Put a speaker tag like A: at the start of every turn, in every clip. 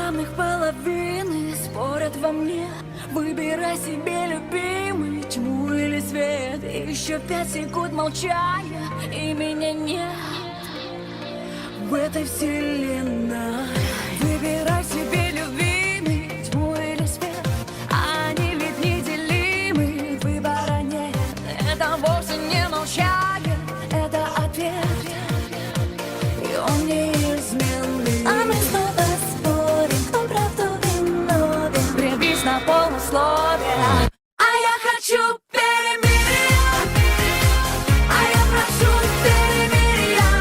A: неравных половины спорят во мне. Выбирай себе, любимый, тьму или свет. Еще 5 секунд молчания, и меня нет в этой вселенной. Выбирай себе, любимый, тьму или свет. Они ведь неделимы, выбора нет. Это вовсе не молчание, это ответ, и он неизменный.
B: А мы снова спорим, кто правду виновен.
A: Прибись на полусловие, а я хочу перемирия. А я прошу перемирия.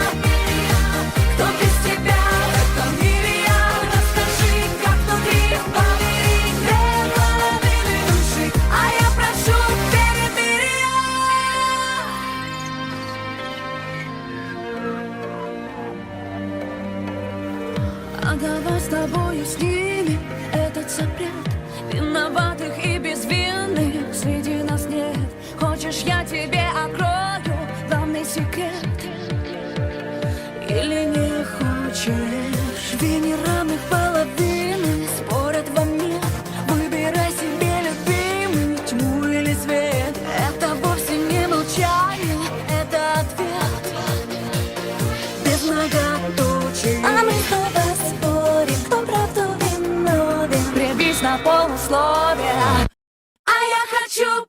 A: Кто без тебя в этом мире я? Расскажи, как внутри поверить две половины души. А я прошу перемирия. А давай с тобою снимем этот запрет. Виноватых и безвинных среди нас нет. Хочешь, я тебе открою главный секрет? Или не хочешь? Две неравных половины спорят во мне. Выбирай себе, любимый, тьму или свет. Это вовсе не молчание, это ответ без многоточий.
B: А мы снова спорим, кто правду виновен.
A: Прибись на полусловие, а я хочу